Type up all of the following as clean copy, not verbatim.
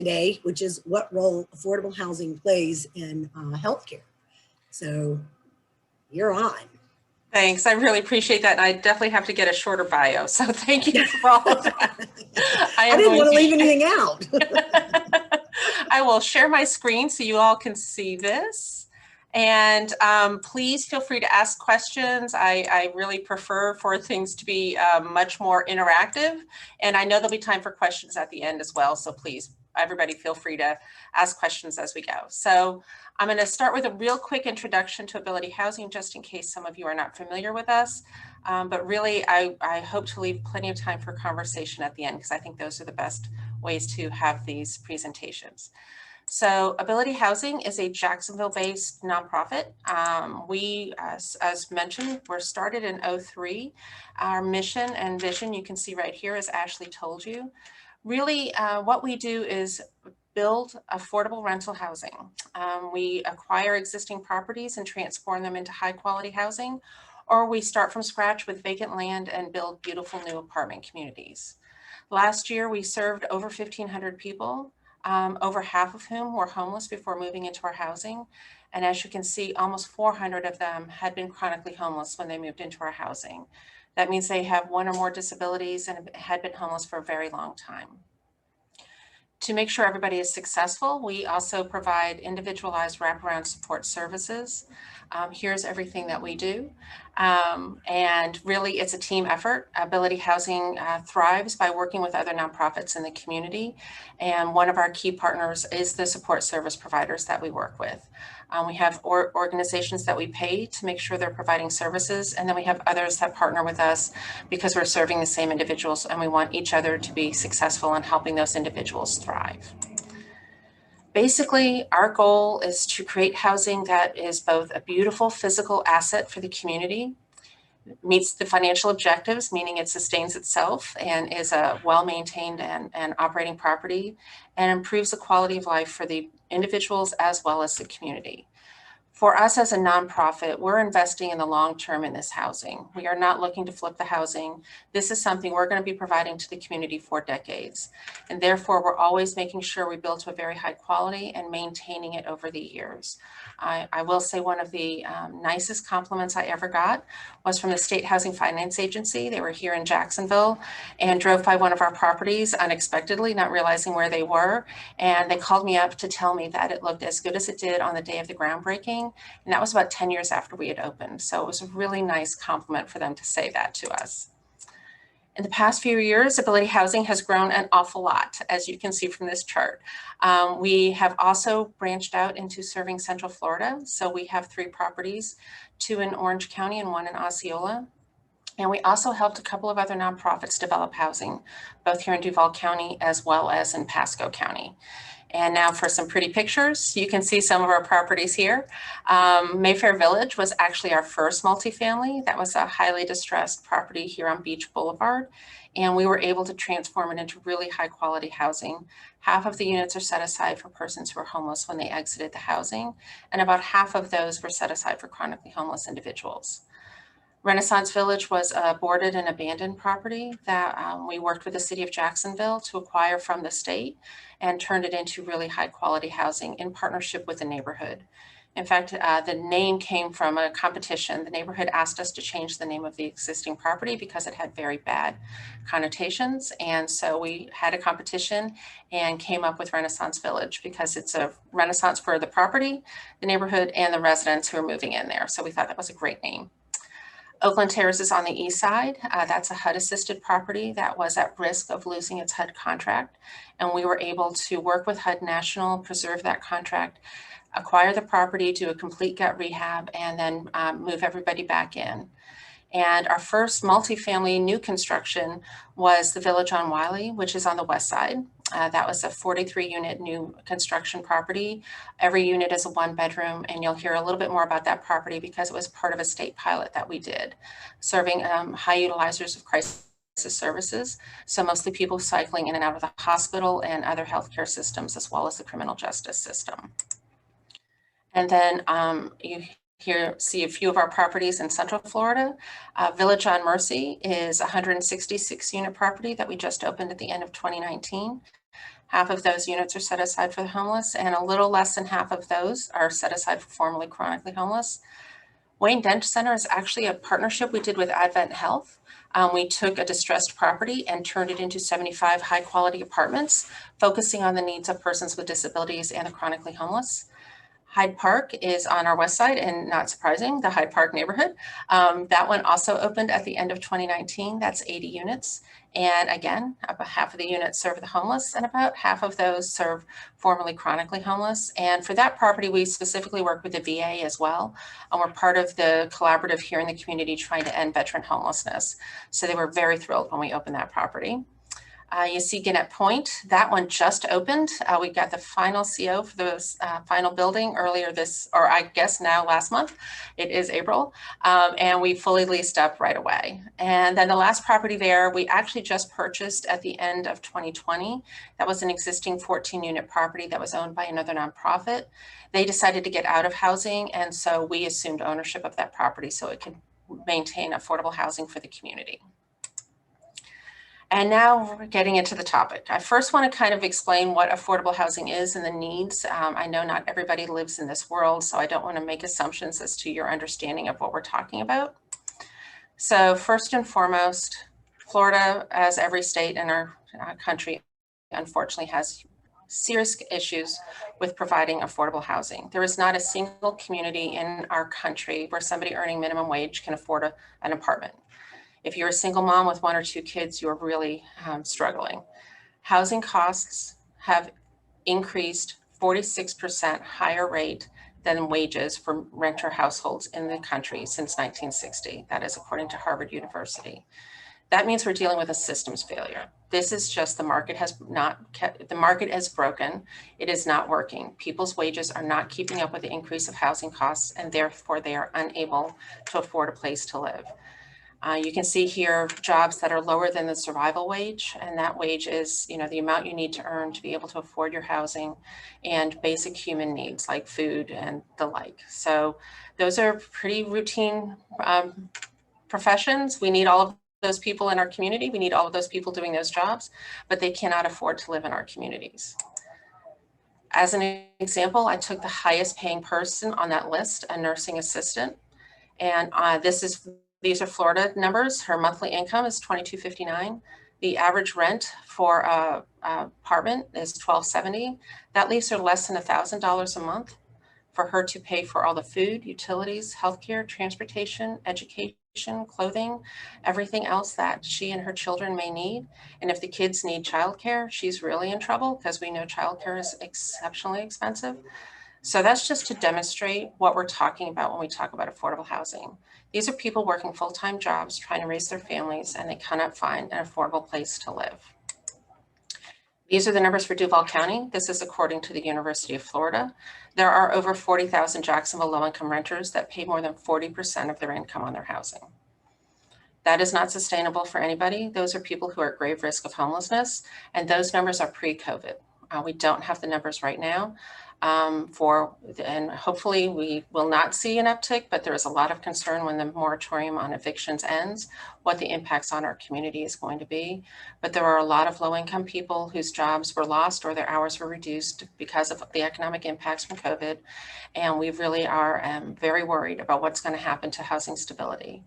today, which is what role affordable housing plays in healthcare. So you're on. Thanks. I really appreciate that. And I definitely have to get a shorter bio. So thank you for all of that. I didn't want to leave anything out. I will share my screen so you all can see this. And please feel free to ask questions. I really prefer for things to be much more interactive. And I know there'll be time for questions at the end as well. So please, everybody feel free to ask questions as we go. So I'm going to start with a real quick introduction to Ability Housing, just in case some of you are not familiar with us. But really, I hope to leave plenty of time for conversation at the end, because I think those are the best ways to have these presentations. So Ability Housing is a Jacksonville-based nonprofit. We, as mentioned, were started in '03. Our mission and vision, you can see right here, as Ashley told you. Really, what we do is build affordable rental housing. We acquire existing properties and transform them into high quality housing, or we start from scratch with vacant land and build beautiful new apartment communities. Last year, we served over 1,500 people, over half of whom were homeless before moving into our housing. And as you can see, almost 400 of them had been chronically homeless when they moved into our housing. That means they have one or more disabilities and had been homeless for a very long time. To make sure everybody is successful, we also provide individualized wraparound support services. Here's everything that we do. And really, it's a team effort. Ability Housing thrives by working with other nonprofits in the community. And one of our key partners is the support service providers that we work with. We have organizations that we pay to make sure they're providing services. And then we have others that partner with us because we're serving the same individuals and we want each other to be successful in helping those individuals thrive. Basically, our goal is to create housing that is both a beautiful physical asset for the community, meets the financial objectives, meaning it sustains itself and is a well-maintained and operating property, and improves the quality of life for the individuals as well as the community. For us as a nonprofit, we're investing in the long term in this housing. We are not looking to flip the housing. This is something we're going to be providing to the community for decades. And therefore, we're always making sure we build to a very high quality and maintaining it over the years. I will say one of the nicest compliments I ever got was from the State Housing Finance Agency. They were here in Jacksonville and drove by one of our properties unexpectedly, not realizing where they were. And they called me up to tell me that it looked as good as it did on the day of the groundbreaking. And that was about 10 years after we had opened. So it was a really nice compliment for them to say that to us. In the past few years, Ability Housing has grown an awful lot, as you can see from this chart. We have also branched out into serving Central Florida. So we have 3 properties, 2 in Orange County and 1 in Osceola. And we also helped a couple of other nonprofits develop housing, both here in Duval County as well as in Pasco County. And now for some pretty pictures, you can see some of our properties here. Mayfair Village was actually our first multifamily. That was a highly distressed property here on Beach Boulevard. And we were able to transform it into really high quality housing. Half of the units are set aside for persons who are homeless when they exited the housing. And about half of those were set aside for chronically homeless individuals. Renaissance Village was a boarded and abandoned property that we worked with the city of Jacksonville to acquire from the state and turned it into really high quality housing in partnership with the neighborhood. In fact, the name came from a competition. The neighborhood asked us to change the name of the existing property because it had very bad connotations. And so we had a competition and came up with Renaissance Village because it's a renaissance for the property, the neighborhood, and the residents who are moving in there. So we thought that was a great name. Oakland Terrace is on the east side. That's a HUD-assisted property that was at risk of losing its HUD contract. And we were able to work with HUD National, preserve that contract, acquire the property, do a complete gut rehab, and then move everybody back in. And our first multifamily new construction was the Village on Wiley, which is on the west side. That was a 43-unit new construction property. Every unit is a 1-bedroom, and you'll hear a little bit more about that property because it was part of a state pilot that we did, serving high utilizers of crisis services. So mostly people cycling in and out of the hospital and other healthcare systems, as well as the criminal justice system. And then you here see a few of our properties in Central Florida. Village on Mercy is a 166-unit property that we just opened at the end of 2019. Half of those units are set aside for the homeless, and a little less than half of those are set aside for formerly chronically homeless. Wayne Dent Center is actually a partnership we did with Advent Health. We took a distressed property and turned it into 75 high-quality apartments, focusing on the needs of persons with disabilities and the chronically homeless. Hyde Park is on our west side, and not surprising, the Hyde Park neighborhood. That one also opened at the end of 2019. That's 80 units. And again, about half of the units serve the homeless, and about half of those serve formerly chronically homeless. And for that property, we specifically work with the VA as well. And we're part of the collaborative here in the community trying to end veteran homelessness. So they were very thrilled when we opened that property. You see Gannett Point, that one just opened. We got the final CO for the final building earlier this, or I guess now last month. It is April, and we fully leased up right away. And then the last property there, we actually just purchased at the end of 2020. That was an existing 14-unit property that was owned by another nonprofit. They decided to get out of housing, and so we assumed ownership of that property so it could maintain affordable housing for the community. And now we're getting into the topic. I first want to kind of explain what affordable housing is and the needs. I know not everybody lives in this world, so I don't want to make assumptions as to your understanding of what we're talking about. So first and foremost, Florida, as every state in our country, unfortunately has serious issues with providing affordable housing. There is not a single community in our country where somebody earning minimum wage can afford an apartment. If you're a single mom with 1 or 2 kids, you're really struggling. Housing costs have increased 46% higher rate than wages for renter households in the country since 1960. That is according to Harvard University. That means we're dealing with a systems failure. This is just the market the market is broken. It is not working. People's wages are not keeping up with the increase of housing costs, and therefore they are unable to afford a place to live. You can see here jobs that are lower than the survival wage, and that wage is, the amount you need to earn to be able to afford your housing and basic human needs like food and the like. So those are pretty routine professions. We need all of those people in our community. We need all of those people doing those jobs, but they cannot afford to live in our communities. As an example, I took the highest paying person on that list, a nursing assistant, and these are Florida numbers. Her monthly income is $22.59. The average rent for an apartment is $1,270. That leaves her less than $1,000 a month for her to pay for all the food, utilities, healthcare, transportation, education, clothing, everything else that she and her children may need. And if the kids need childcare, she's really in trouble because we know childcare is exceptionally expensive. So that's just to demonstrate what we're talking about when we talk about affordable housing. These are people working full-time jobs, trying to raise their families, and they cannot find an affordable place to live. These are the numbers for Duval County. This is according to the University of Florida. There are over 40,000 Jacksonville low-income renters that pay more than 40% of their income on their housing. That is not sustainable for anybody. Those are people who are at grave risk of homelessness, and those numbers are pre-COVID. We don't have the numbers right now. And hopefully we will not see an uptick, but there is a lot of concern when the moratorium on evictions ends, what the impacts on our community is going to be. But there are a lot of low-income people whose jobs were lost or their hours were reduced because of the economic impacts from COVID. And we really are very worried about what's going to happen to housing stability.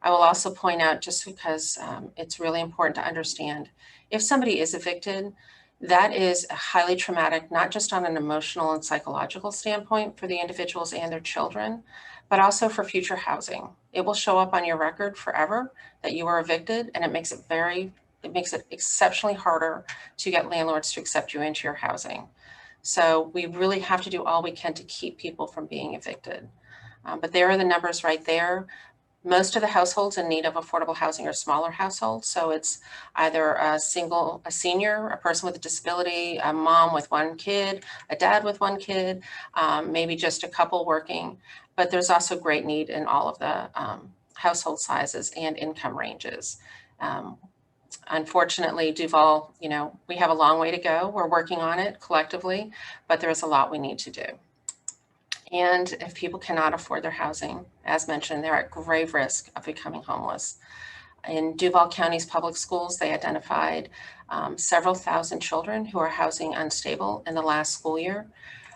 I will also point out, just because it's really important to understand, if somebody is evicted, that is highly traumatic, not just on an emotional and psychological standpoint for the individuals and their children, but also for future housing. It will show up on your record forever that you were evicted, and it makes it exceptionally harder to get landlords to accept you into your housing. So we really have to do all we can to keep people from being evicted. But there are the numbers right there. Most of the households in need of affordable housing are smaller households. So it's either a senior, a person with a disability, a mom with 1 kid, a dad with 1 kid, maybe just a couple working. But there's also great need in all of the household sizes and income ranges. Unfortunately, Duval, we have a long way to go. We're working on it collectively, but there's a lot we need to do. And if people cannot afford their housing, as mentioned, they're at grave risk of becoming homeless. In Duval County's public schools, they identified several thousand children who are housing unstable in the last school year.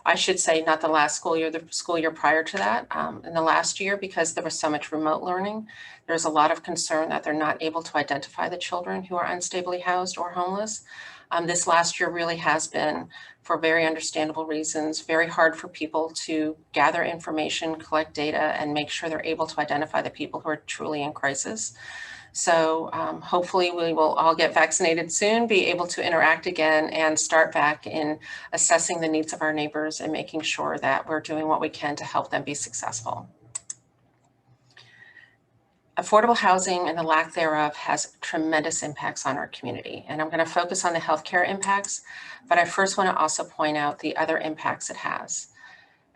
I should say not the last school year, the school year prior to that. In the last year, because there was so much remote learning, there's a lot of concern that they're not able to identify the children who are unstably housed or homeless. This last year really has been, for very understandable reasons, very hard for people to gather information, collect data, and make sure they're able to identify the people who are truly in crisis. So hopefully we will all get vaccinated soon, be able to interact again, and start back in assessing the needs of our neighbors and making sure that we're doing what we can to help them be successful. Affordable housing and the lack thereof has tremendous impacts on our community. And I'm going to focus on the healthcare impacts, but I first want to also point out the other impacts it has.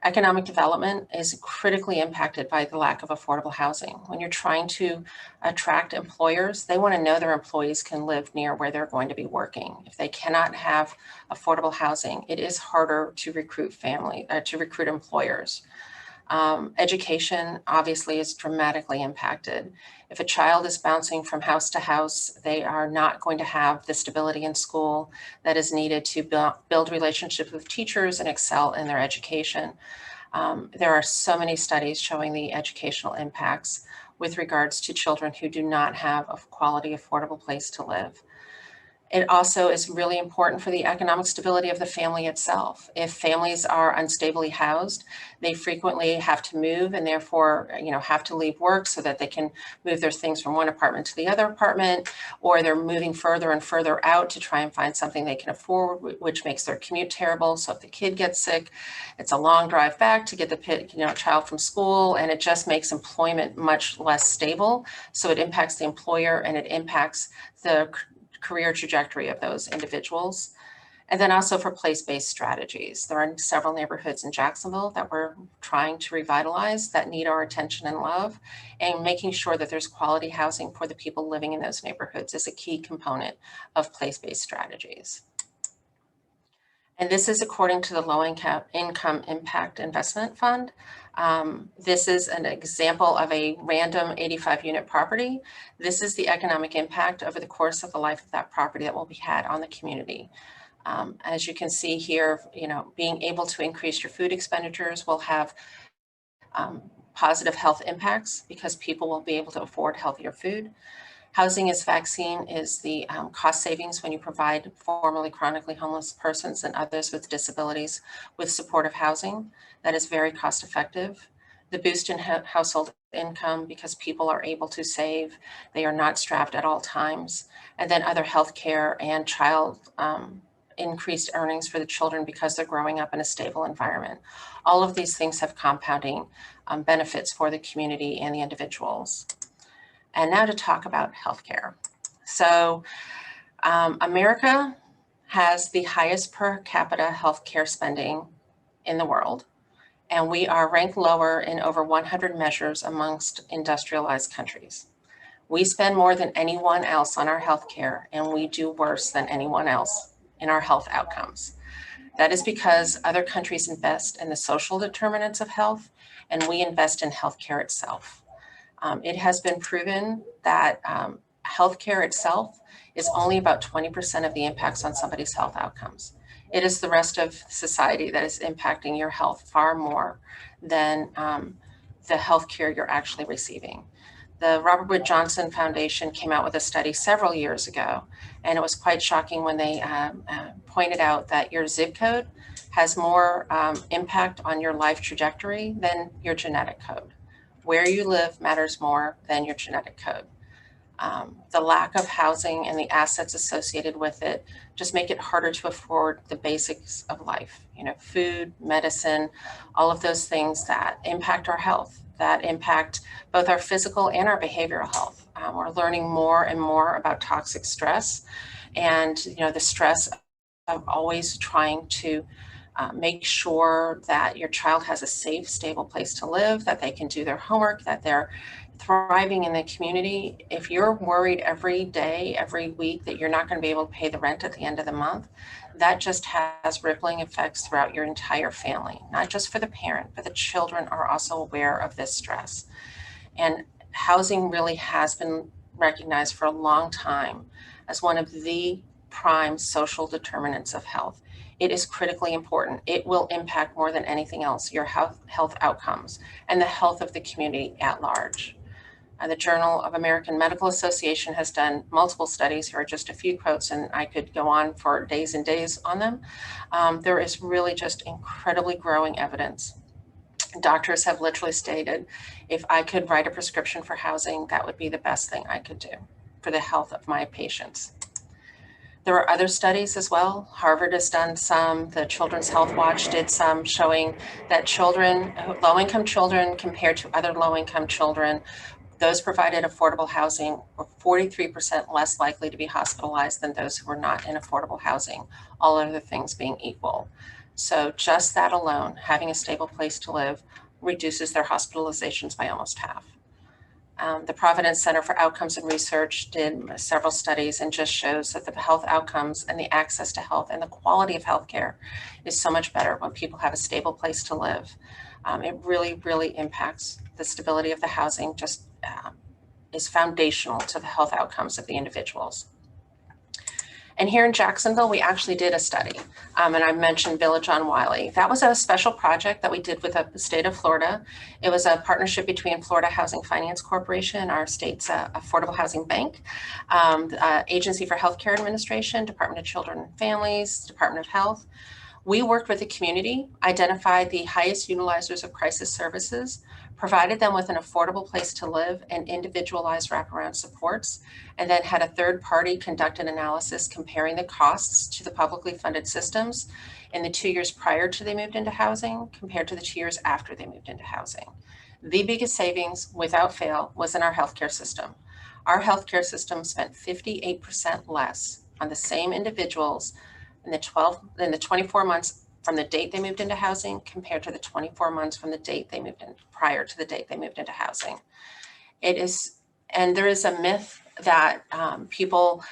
Economic development is critically impacted by the lack of affordable housing. When you're trying to attract employers, they want to know their employees can live near where they're going to be working. If they cannot have affordable housing, it is harder to recruit employers. Education obviously is dramatically impacted. If a child is bouncing from house to house, they are not going to have the stability in school that is needed to build relationships with teachers and excel in their education. There are so many studies showing the educational impacts with regards to children who do not have a quality, affordable place to live. It also is really important for the economic stability of the family itself. If families are unstably housed, they frequently have to move and therefore, have to leave work so that they can move their things from one apartment to the other apartment, or they're moving further and further out to try and find something they can afford, which makes their commute terrible. So if the kid gets sick, it's a long drive back to get the child from school, and it just makes employment much less stable. So it impacts the employer and it impacts the career trajectory of those individuals. And then also for place-based strategies. There are several neighborhoods in Jacksonville that we're trying to revitalize that need our attention and love, and making sure that there's quality housing for the people living in those neighborhoods is a key component of place-based strategies. And this is according to the Low Income Impact Investment Fund. This is an example of a random 85-unit property. This is the economic impact over the course of the life of that property that will be had on the community. As you can see here, being able to increase your food expenditures will have positive health impacts because people will be able to afford healthier food. Housing as vaccine is the cost savings when you provide formerly chronically homeless persons and others with disabilities with supportive housing. That is very cost effective. The boost in household income because people are able to save, they are not strapped at all times. And then other healthcare and child increased earnings for the children because they're growing up in a stable environment. All of these things have compounding benefits for the community and the individuals. And now to talk about healthcare. So America has the highest per capita healthcare spending in the world, and we are ranked lower in over 100 measures amongst industrialized countries. We spend more than anyone else on our healthcare, and we do worse than anyone else in our health outcomes. That is because other countries invest in the social determinants of health, and we invest in healthcare itself. It has been proven that healthcare itself is only about 20% of the impacts on somebody's health outcomes. It is the rest of society that is impacting your health far more than the healthcare you're actually receiving. The Robert Wood Johnson Foundation came out with a study several years ago, and it was quite shocking when they pointed out that your zip code has more impact on your life trajectory than your genetic code. Where you live matters more than your genetic code. The lack of housing and the assets associated with it just make it harder to afford the basics of life, food, medicine, all of those things that impact our health, that impact both our physical and our behavioral health. We're learning more and more about toxic stress and, the stress of always trying to make sure that your child has a safe, stable place to live, that they can do their homework, that they're thriving in the community. If you're worried every day, every week that you're not going to be able to pay the rent at the end of the month, that just has rippling effects throughout your entire family, not just for the parent, but the children are also aware of this stress. And housing really has been recognized for a long time as one of the prime social determinants of health. It is critically important. It will impact more than anything else your health outcomes and the health of the community at large. The Journal of American Medical Association has done multiple studies. Here are just a few quotes, and I could go on for days and days on them. There is really just incredibly growing evidence. Doctors have literally stated, if I could write a prescription for housing, that would be the best thing I could do for the health of my patients. There are other studies as well. Harvard has done some. The Children's Health Watch did some, showing that children, low-income children compared to other low-income children, those provided affordable housing were 43% less likely to be hospitalized than those who were not in affordable housing, all other things being equal. So just that alone, having a stable place to live, reduces their hospitalizations by almost half. The Providence Center for Outcomes and Research did several studies and just shows that the health outcomes and the access to health and the quality of healthcare is so much better when people have a stable place to live. It really, really impacts the stability of the housing, just is foundational to the health outcomes of the individuals. And here in Jacksonville, we actually did a study, and I mentioned Village on Wiley. That was a special project that we did with the state of Florida. It was a partnership between Florida Housing Finance Corporation, our state's Affordable Housing Bank, Agency for Healthcare Administration, Department of Children and Families, Department of Health. We worked with the community, identified the highest utilizers of crisis services, provided them with an affordable place to live and individualized wraparound supports, and then had a third party conduct an analysis comparing the costs to the publicly funded systems in the 2 years prior to they moved into housing compared to the 2 years after they moved into housing. The biggest savings, without fail, was in our healthcare system. Our healthcare system spent 58% less on the same individuals in the 24 months from the date they moved into housing compared to the 24 months from the date they moved in, prior to the date they moved into housing. It is, and there is a myth that people,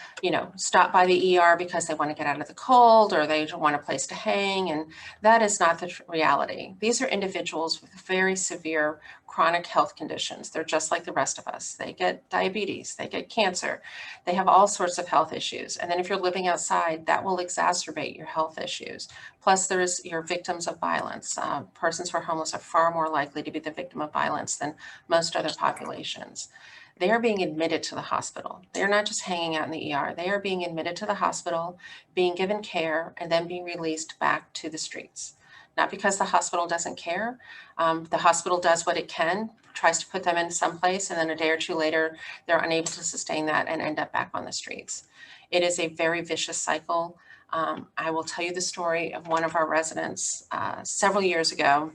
stop by the ER because they want to get out of the cold or they want a place to hang, and that is not the reality. These are individuals with very severe chronic health conditions. They're just like the rest of us. They get diabetes, they get cancer, they have all sorts of health issues. And then if you're living outside, that will exacerbate your health issues. Plus you're victims of violence. Persons who are homeless are far more likely to be the victim of violence than most other populations. They are being admitted to the hospital. They're not just hanging out in the ER. They are being admitted to the hospital, being given care, and then being released back to the streets. Not because the hospital doesn't care. The hospital does what it can, tries to put them in some place, and then a day or two later, they're unable to sustain that and end up back on the streets. It is a very vicious cycle. I will tell you the story of one of our residents several years ago.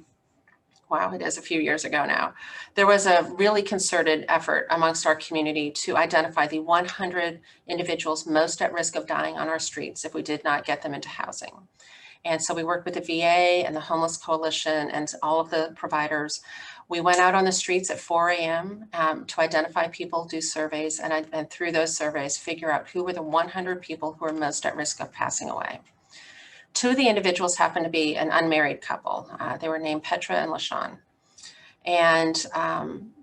Wow, it is a few years ago now. There was a really concerted effort amongst our community to identify the 100 individuals most at risk of dying on our streets if we did not get them into housing. And so we worked with the VA and the Homeless Coalition and all of the providers. We went out on the streets at 4 a.m. To identify people, do surveys, and through those surveys, figure out who were the 100 people who were most at risk of passing away. Two of the individuals happened to be an unmarried couple. They were named Petra and LaShawn. And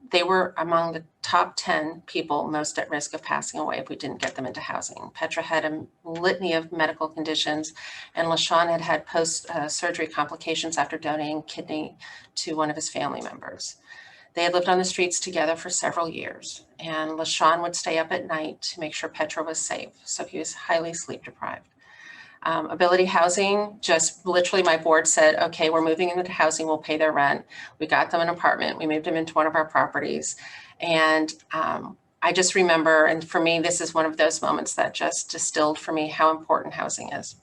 they were among the top 10 people most at risk of passing away if we didn't get them into housing. Petra had a litany of medical conditions, and LaShawn had post-surgery complications after donating kidney to one of his family members. They had lived on the streets together for several years, and LaShawn would stay up at night to make sure Petra was safe, so he was highly sleep deprived. Ability Housing, just literally my board said, okay, we're moving into housing, we'll pay their rent. We got them an apartment, we moved them into one of our properties. And I just remember, and for me, this is one of those moments that just distilled for me how important housing is.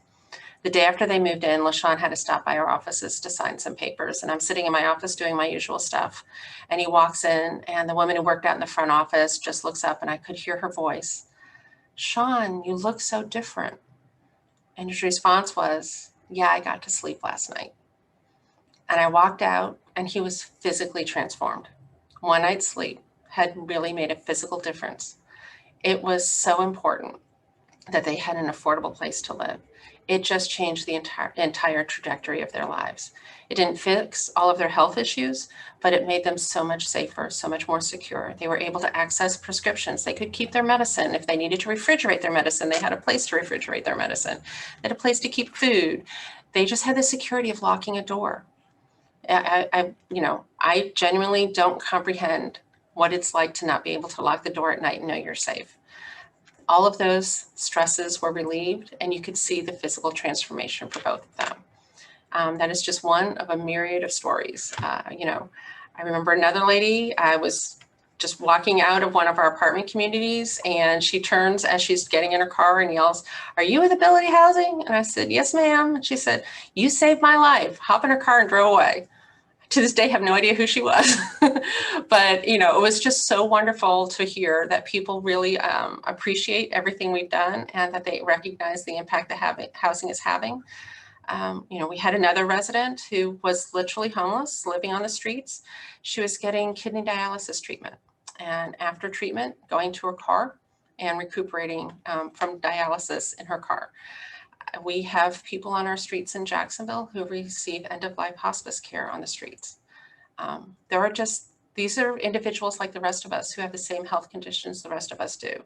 The day after they moved in, LaShawn had to stop by our offices to sign some papers. And I'm sitting in my office doing my usual stuff. And he walks in, and the woman who worked out in the front office just looks up, and I could hear her voice, "Sean, you look so different." And his response was, "Yeah, I got to sleep last night." And I walked out, and he was physically transformed. One night's sleep had really made a physical difference. It was so important. that they had an affordable place to live. It just changed the entire trajectory of their lives. It didn't fix all of their health issues, but it made them so much safer, so much more secure. They were able to access prescriptions. They could keep their medicine. If they needed to refrigerate their medicine, they had a place to refrigerate their medicine. They had a place to keep food. They just had the security of locking a door. I genuinely don't comprehend what it's like to not be able to lock the door at night and know you're safe. All of those stresses were relieved, and you could see the physical transformation for both of them. That is just one of a myriad of stories. I remember another lady, I was just walking out of one of our apartment communities, and she turns as she's getting in her car and yells, "Are you with Ability Housing?" And I said, "Yes, ma'am." And she said, "You saved my life." Hop in her car and drove away. To this day, have no idea who she was. But, it was just so wonderful to hear that people really appreciate everything we've done and that they recognize the impact that housing is having. We had another resident who was literally homeless, living on the streets. She was getting kidney dialysis treatment. And after treatment, going to her car and recuperating from dialysis in her car. We have people on our streets in Jacksonville who receive end-of-life hospice care on the streets. These are individuals like the rest of us who have the same health conditions the rest of us do.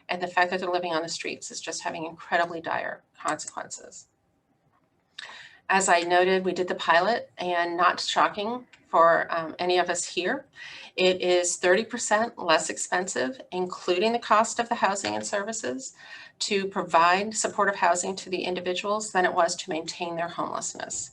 And the fact that they're living on the streets is just having incredibly dire consequences. As I noted, we did the pilot, and not shocking for any of us here, it is 30% less expensive, including the cost of the housing and services, to provide supportive housing to the individuals than it was to maintain their homelessness.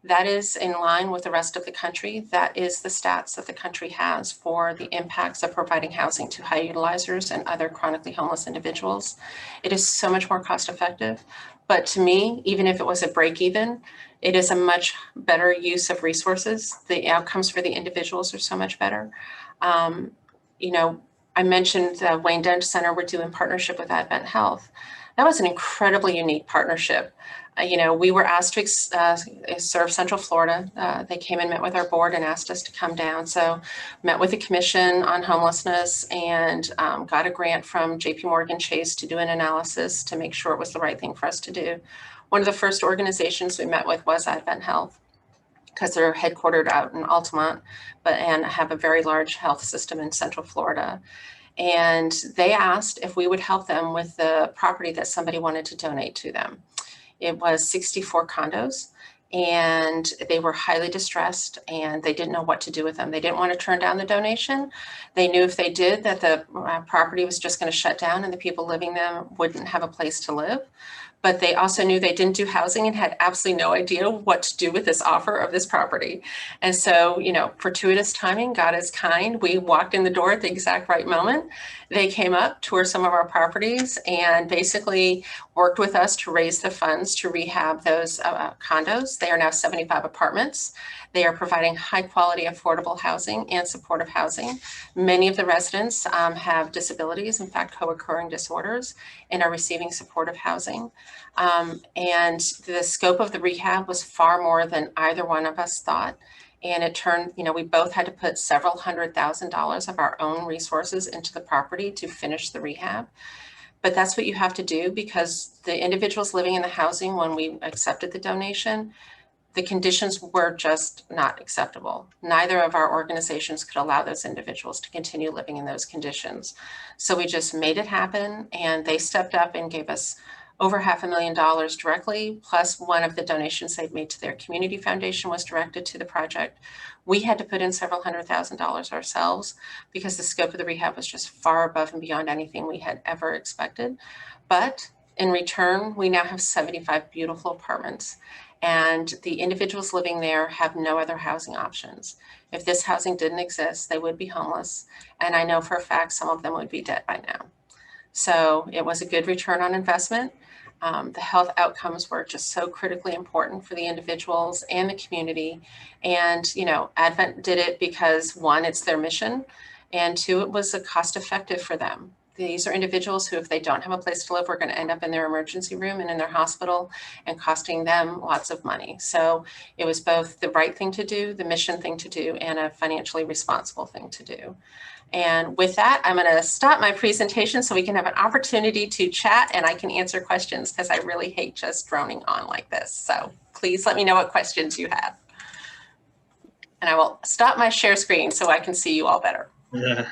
That is in line with the rest of the country. That is the stats that the country has for the impacts of providing housing to high utilizers and other chronically homeless individuals. It is so much more cost effective. But to me, even if it was a break even, it is a much better use of resources. The outcomes for the individuals are so much better. I mentioned the Wayne Dent Center we're doing partnership with Advent Health. That was an incredibly unique partnership. We were asked to serve Central Florida. They came and met with our board and asked us to come down. So met with the Commission on Homelessness and got a grant from JP Morgan Chase to do an analysis to make sure it was the right thing for us to do. One of the first organizations we met with was Advent Health, because they're headquartered out in Altamont, and have a very large health system in Central Florida. And they asked if we would help them with the property that somebody wanted to donate to them. It was 64 condos, and they were highly distressed, and they didn't know what to do with them. They didn't want to turn down the donation. They knew if they did that the property was just going to shut down and the people living there wouldn't have a place to live. But they also knew they didn't do housing and had absolutely no idea what to do with this offer of this property. And so, fortuitous timing, God is kind. We walked in the door at the exact right moment. They came up, toured some of our properties, and basically worked with us to raise the funds to rehab those condos. They are now 75 apartments. They are providing high quality, affordable housing and supportive housing. Many of the residents have disabilities, in fact, co-occurring disorders, and are receiving supportive housing. And the scope of the rehab was far more than either one of us thought. And it turned, we both had to put several $100,000 of our own resources into the property to finish the rehab. But that's what you have to do, because the individuals living in the housing, when we accepted the donation, the conditions were just not acceptable. Neither of our organizations could allow those individuals to continue living in those conditions. So we just made it happen, and they stepped up and gave us over $500,000 directly, plus one of the donations they'd made to their community foundation was directed to the project. We had to put in several $100,000 ourselves because the scope of the rehab was just far above and beyond anything we had ever expected. But in return, we now have 75 beautiful apartments, and the individuals living there have no other housing options. If this housing didn't exist, they would be homeless. And I know for a fact some of them would be dead by now. So it was a good return on investment. The health outcomes were just so critically important for the individuals and the community. And, Advent did it because, one, it's their mission, and two, it was cost effective for them. these are individuals who, if they don't have a place to live, are going to end up in their emergency room and in their hospital and costing them lots of money. So it was both the right thing to do, the mission thing to do, and a financially responsible thing to do. And with that, I'm going to stop my presentation so we can have an opportunity to chat and I can answer questions, because I really hate just droning on like this. So please let me know what questions you have. And I will stop my share screen so I can see you all better. Yeah.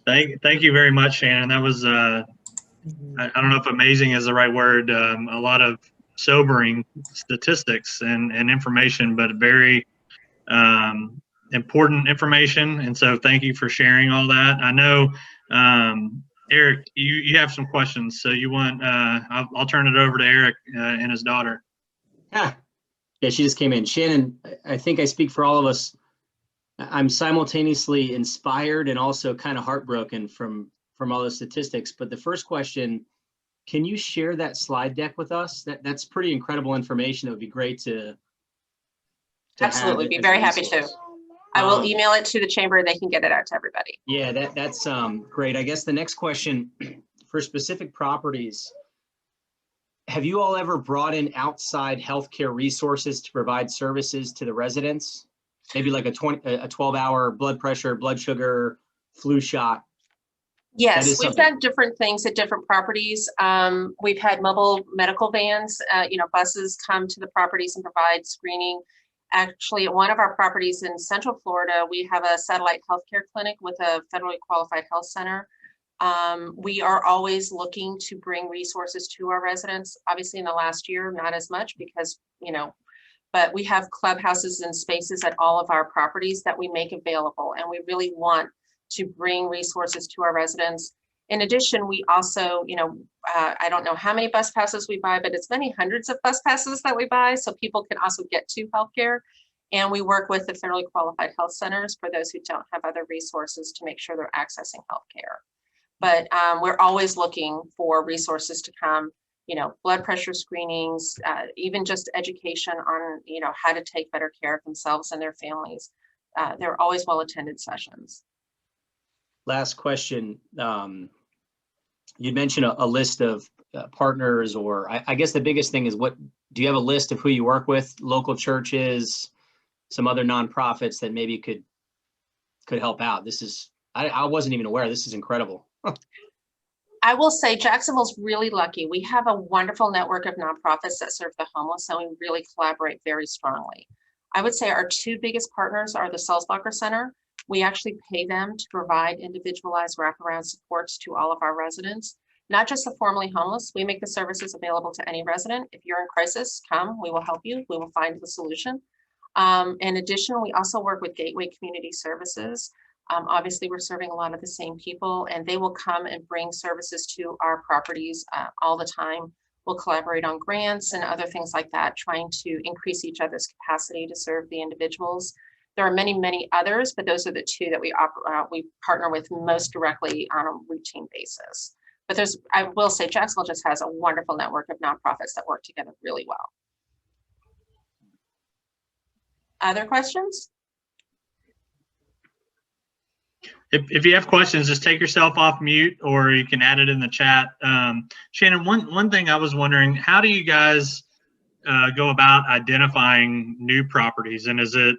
Thank you very much, Shannon. That was, I don't know if amazing is the right word, a lot of sobering statistics and information, but very important information. And so thank you for sharing all that. I know, Eric, you have some questions. So you want, I'll turn it over to Eric and his daughter. Yeah, she just came in. Shannon, I think I speak for all of us. I'm simultaneously inspired and also kind of heartbroken from all the statistics. But the first question, can you share that slide deck with us? That's pretty incredible information. It would be great to absolutely be very happy to. I will email it to the chamber and they can get it out to everybody. Yeah, that's great. I guess the next question, for specific properties, have you all ever brought in outside healthcare resources to provide services to the residents? Maybe like a 12-hour blood pressure, blood sugar, flu shot. Yes, we've done different things at different properties. We've had mobile medical vans, buses come to the properties and provide screening. Actually, at one of our properties in Central Florida, we have a satellite healthcare clinic with a federally qualified health center. We are always looking to bring resources to our residents. Obviously, in the last year, not as much because, but we have clubhouses and spaces at all of our properties that we make available, and we really want to bring resources to our residents. In addition, we also, I don't know how many bus passes we buy, but it's many hundreds of bus passes that we buy so people can also get to healthcare. And we work with the federally qualified health centers for those who don't have other resources to make sure they're accessing healthcare. But we're always looking for resources to come, blood pressure screenings, even just education on, how to take better care of themselves and their families. They're always well-attended sessions. Last question. You'd mentioned a list of partners, or I guess the biggest thing is, do you have a list of who you work with, local churches, some other nonprofits that maybe could help out? This is, I wasn't even aware. This is incredible. I will say Jacksonville's really lucky. We have a wonderful network of nonprofits that serve the homeless, and we really collaborate very strongly. I would say our two biggest partners are the Sulzbacher Center. We actually pay them to provide individualized wraparound supports to all of our residents, not just the formerly homeless. We make the services available to any resident. If you're in crisis, come, we will help you. We will find the solution. In addition, we also work with Gateway Community Services. Obviously, we're serving a lot of the same people, and they will come and bring services to our properties all the time. We'll collaborate on grants and other things like that, trying to increase each other's capacity to serve the individuals. There are many, many others, but those are the two that we partner with most directly on a routine basis. But I will say, Jacksonville just has a wonderful network of nonprofits that work together really well. Other questions? If you have questions, just take yourself off mute, or you can add it in the chat. Shannon, one thing I was wondering, how do you guys go about identifying new properties? And is it,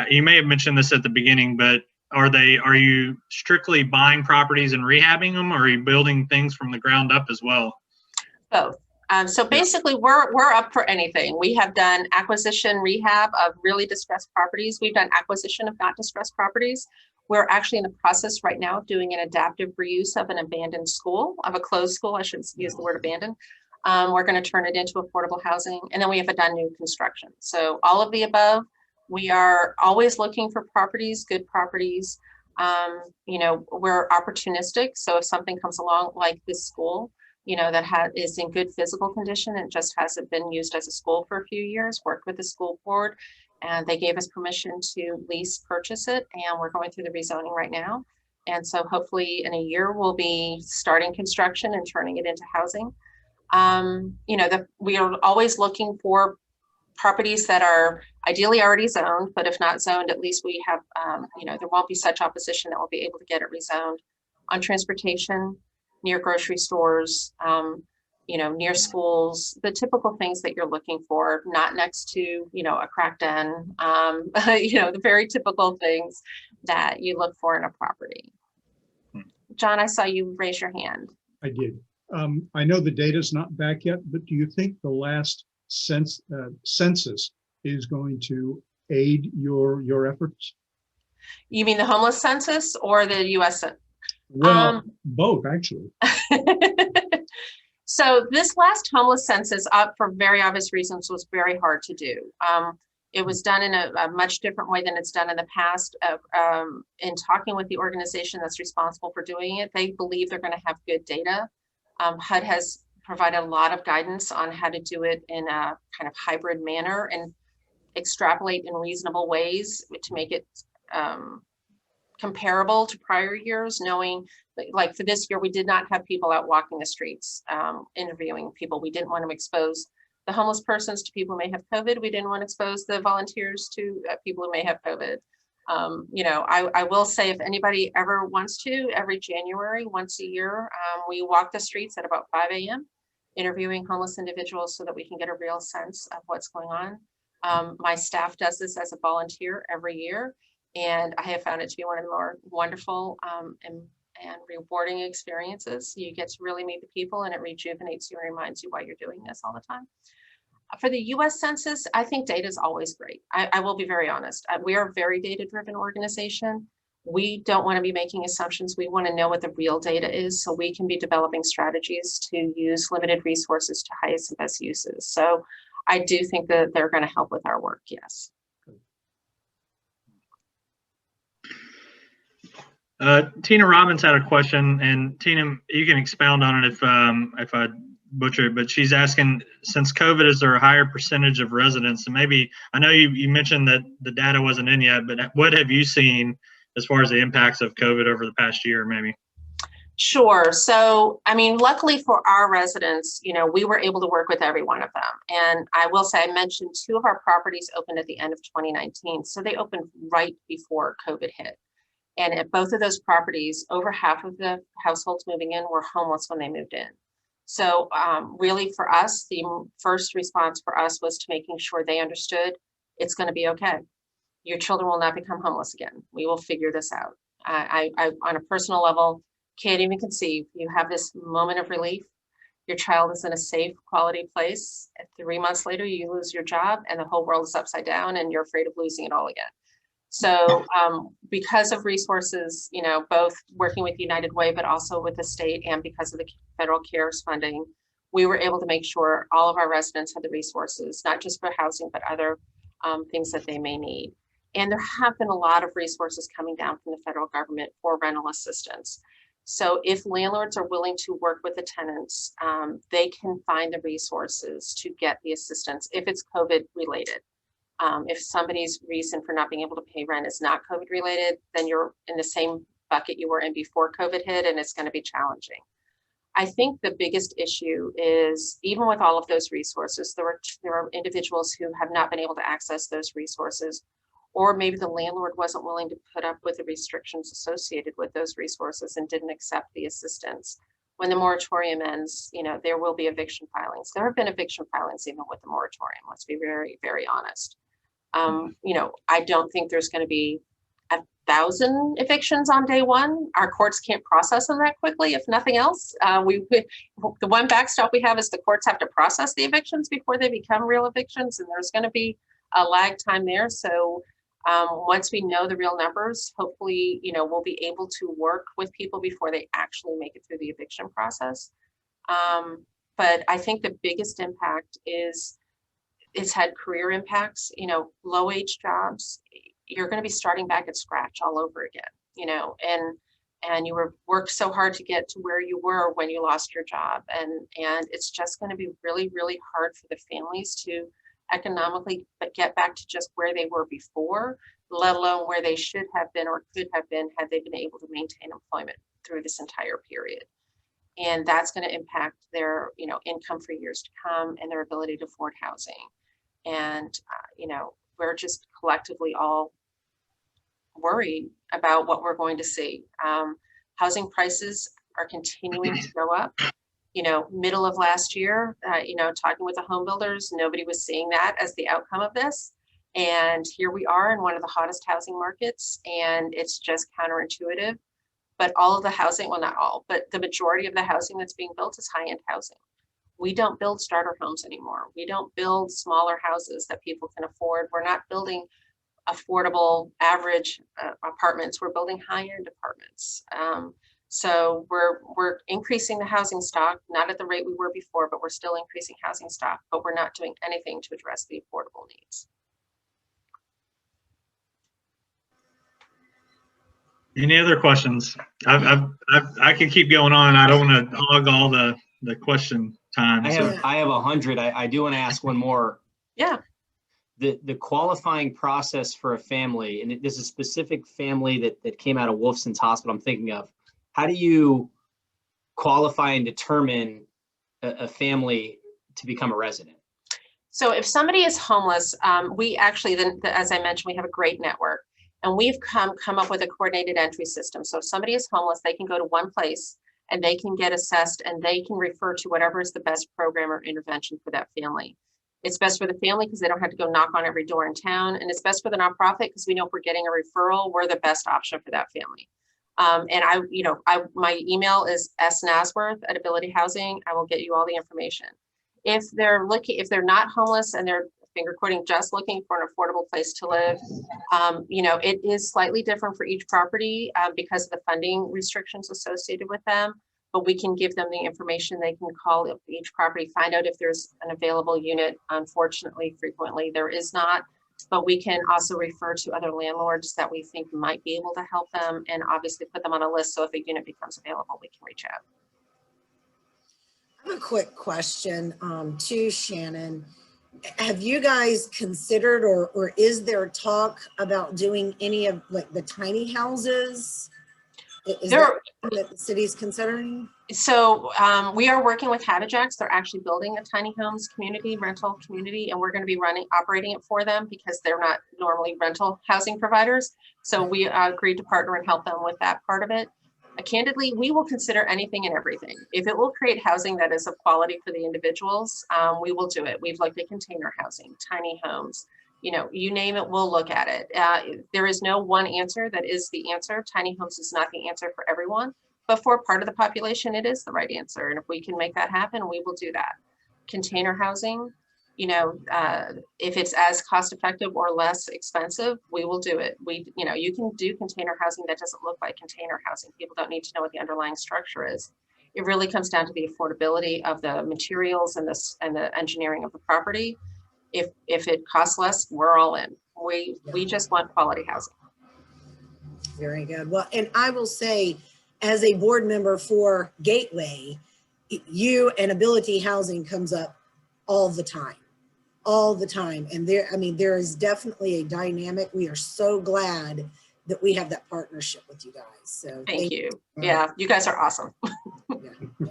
you may have mentioned this at the beginning, but are you strictly buying properties and rehabbing them, or are you building things from the ground up as well? Both. So basically, we're up for anything. We have done acquisition rehab of really distressed properties. We've done acquisition of not distressed properties. We're actually in the process right now of doing an adaptive reuse of an abandoned school, of a closed school. I shouldn't use the word abandoned. We're going to turn it into affordable housing. And then we have done new construction. So all of the above. We are always looking for properties, good properties. We're opportunistic. So if something comes along like this school, that is in good physical condition and just hasn't been used as a school for a few years, worked with the school board, and they gave us permission to lease purchase it. And we're going through the rezoning right now. And so hopefully in a year, we'll be starting construction and turning it into housing. We are always looking for properties that are ideally already zoned, but if not zoned, at least we have, there won't be such opposition that we'll be able to get it rezoned. On transportation, near grocery stores, you know, near schools, the typical things that you're looking for, not next to, you know, a crack den, you know, the very typical things that you look for in a property. John, I saw you raise your hand. I did. I know the data's not back yet, but do you think the last census is going to aid your efforts? You mean the homeless census or the US census? Well, both actually. So this last homeless census, for very obvious reasons, was very hard to do. It was done in a much different way than it's done in the past. In talking with the organization that's responsible for doing it, they believe they're going to have good data. HUD has provided a lot of guidance on how to do it in a kind of hybrid manner and extrapolate in reasonable ways to make it comparable to prior years, knowing like for this year, we did not have people out walking the streets, interviewing people. We didn't want to expose the homeless persons to people who may have COVID. We didn't want to expose the volunteers to people who may have COVID. You know, I will say if anybody ever wants to, every January, once a year, we walk the streets at about 5 a.m. interviewing homeless individuals so that we can get a real sense of what's going on. My staff does this as a volunteer every year, and I have found it to be one of the more wonderful and rewarding experiences. You get to really meet the people, and it rejuvenates you and reminds you why you're doing this all the time. For the US Census, I think data is always great. I will be very honest. We are a very data-driven organization. We don't want to be making assumptions. We want to know what the real data is so we can be developing strategies to use limited resources to highest and best uses. So I do think that they're going to help with our work, yes. Tina Robbins had a question, and Tina, you can expound on it if I butcher it, but she's asking, since COVID, is there a higher percentage of residents? And maybe, I know you mentioned that the data wasn't in yet, but what have you seen as far as the impacts of COVID over the past year, maybe? Sure. So, I mean, luckily for our residents, you know, we were able to work with every one of them. And I will say, I mentioned 2 of our properties opened at the end of 2019. So they opened right before COVID hit. And at both of those properties, over half of the households moving in were homeless when they moved in. So really for us, the first response for us was to making sure they understood it's going to be okay. Your children will not become homeless again. We will figure this out. I on a personal level, can't even conceive. You have this moment of relief. Your child is in a safe, quality place. 3 months later, you lose your job and the whole world is upside down and you're afraid of losing it all again. So because of resources, you know, both working with United Way, but also with the state, and because of the federal CARES funding, we were able to make sure all of our residents had the resources, not just for housing, but other things that they may need. And there have been a lot of resources coming down from the federal government for rental assistance. So if landlords are willing to work with the tenants, they can find the resources to get the assistance if it's COVID related. If somebody's reason for not being able to pay rent is not COVID related, then you're in the same bucket you were in before COVID hit, and it's going to be challenging. I think the biggest issue is, even with all of those resources, there are individuals who have not been able to access those resources, or maybe the landlord wasn't willing to put up with the restrictions associated with those resources and didn't accept the assistance. When the moratorium ends, you know, there will be eviction filings. There have been eviction filings even with the moratorium. Let's be very, very honest. You know, I don't think there's going to be 1,000 evictions on day one. Our courts can't process them that quickly, if nothing else. The one backstop we have is the courts have to process the evictions before they become real evictions, and there's going to be a lag time there. So once we know the real numbers, hopefully, you know, we'll be able to work with people before they actually make it through the eviction process. But I think the biggest impact is it's had career impacts. You know, low wage jobs, you're going to be starting back at scratch all over again, you know, and you worked so hard to get to where you were when you lost your job. And it's just going to be really, really hard for the families to economically get back to just where they were before, let alone where they should have been or could have been had they been able to maintain employment through this entire period. And that's going to impact their, you know, income for years to come and their ability to afford housing. And, you know, we're just collectively all worried about what we're going to see. Housing prices are continuing to go up. Middle of last year, talking with the home builders, nobody was seeing that as the outcome of this. And here we are in one of the hottest housing markets, and it's just counterintuitive. But all of the housing, well, not all, but the majority of the housing that's being built is high-end housing. We don't build starter homes anymore. We don't build smaller houses that people can afford. We're not building affordable average apartments. We're building high-end apartments. So we're increasing the housing stock, not at the rate we were before, but we're still increasing housing stock, but we're not doing anything to address the affordable needs. Any other questions? I can keep going on. I don't want to hog all the question time. I have 100. I do want to ask one more. Yeah. The qualifying process for a family, and there's a specific family that came out of Wolfson's Hospital I'm thinking of. How do you qualify and determine a family to become a resident? So if somebody is homeless, we actually, as I mentioned, we have a great network, and we've come up with a coordinated entry system. So if somebody is homeless, they can go to one place and they can get assessed, and they can refer to whatever is the best program or intervention for that family. It's best for the family because they don't have to go knock on every door in town, and it's best for the nonprofit because we know if we're getting a referral, we're the best option for that family. And my email is snazworth@Ability Housing. I will get you all the information. If they're not homeless and they're finger quoting just looking for an affordable place to live, it is slightly different for each property because of the funding restrictions associated with them. But we can give them the information. They can call each property, find out if there's an available unit. Unfortunately, frequently there is not. But we can also refer to other landlords that we think might be able to help them, and obviously put them on a list. So if a unit becomes available, we can reach out. I have a quick question to Shannon. Have you guys considered, or is there talk about doing any of like the tiny houses? Is that something that the city's considering? So we are working with JAX. They're actually building a tiny homes community, rental community, and we're going to be operating it for them because they're not normally rental housing providers. So we agreed to partner and help them with that part of it. Candidly, we will consider anything and everything. If it will create housing that is of quality for the individuals, we will do it. We've looked at container housing, tiny homes, you name it, we'll look at it. There is no one answer that is the answer. Tiny homes is not the answer for everyone, but for part of the population, it is the right answer. And if we can make that happen, we will do that. Container housing, if it's as cost effective or less expensive, we will do it. You can do container housing that doesn't look like container housing. People don't need to know what the underlying structure is. It really comes down to the affordability of the materials and the engineering of the property. If it costs less, we're all in. We just want quality housing. Very good. Well, and I will say, as a board member for Gateway, you and Ability Housing comes up all the time. And there is definitely a dynamic. We are so glad that we have that partnership with you guys. So thank you. Yeah, you guys are awesome. Yeah.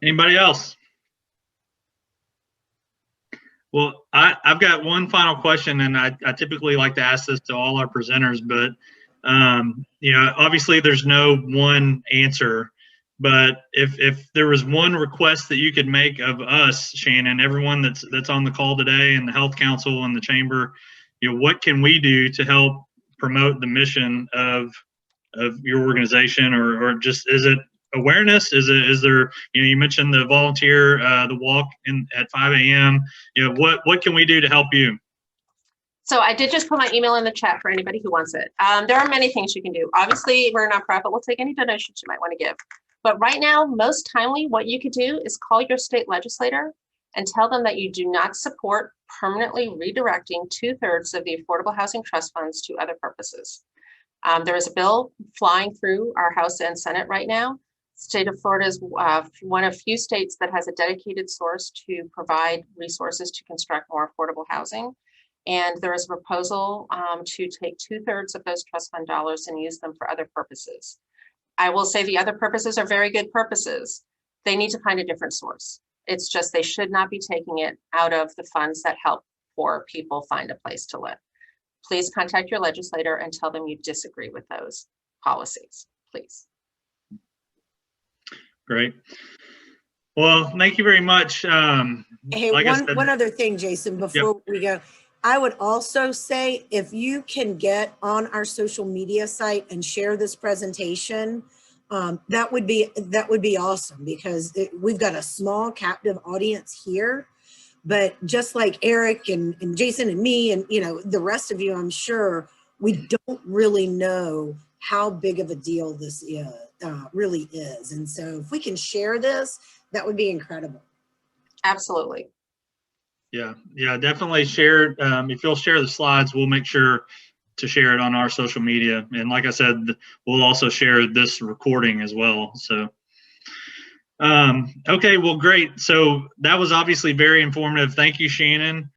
Anybody else? Well, I've got one final question, and I typically like to ask this to all our presenters, but obviously there's no one answer. But if there was one request that you could make of us, Shannon, everyone that's on the call today, and the Health Council and the Chamber, what can we do to help promote the mission of your organization, or just, is it awareness? Is there, you mentioned the volunteer, the walk at 5 a.m. What can we do to help you? So I did just put my email in the chat for anybody who wants it. There are many things you can do. Obviously, we're a nonprofit. We'll take any donations you might want to give. But right now, most timely, what you could do is call your state legislator and tell them that you do not support permanently redirecting 2/3 of the Affordable Housing Trust funds to other purposes. There is a bill flying through our House and Senate right now. State of Florida is one of few states that has a dedicated source to provide resources to construct more affordable housing. And there is a proposal to take 2/3 of those trust fund dollars and use them for other purposes. I will say the other purposes are very good purposes. They need to find a different source. It's just they should not be taking it out of the funds that help poor people find a place to live. Please contact your legislator and tell them you disagree with those policies, please. Great. Well, thank you very much. Hey, Like I said, one other thing, Jason, before we go, I would also say if you can get on our social media site and share this presentation, that would be awesome, because we've got a small captive audience here, but just like Eric and Jason and me and the rest of you, I'm sure we don't really know how big of a deal this really is. And so if we can share this, that would be incredible. Absolutely. yeah, definitely share. If you'll share the slides, we'll make sure to share it on our social media. And like I said, we'll also share this recording as well. So, okay, well, great. So that was obviously very informative. Thank you, Shannon.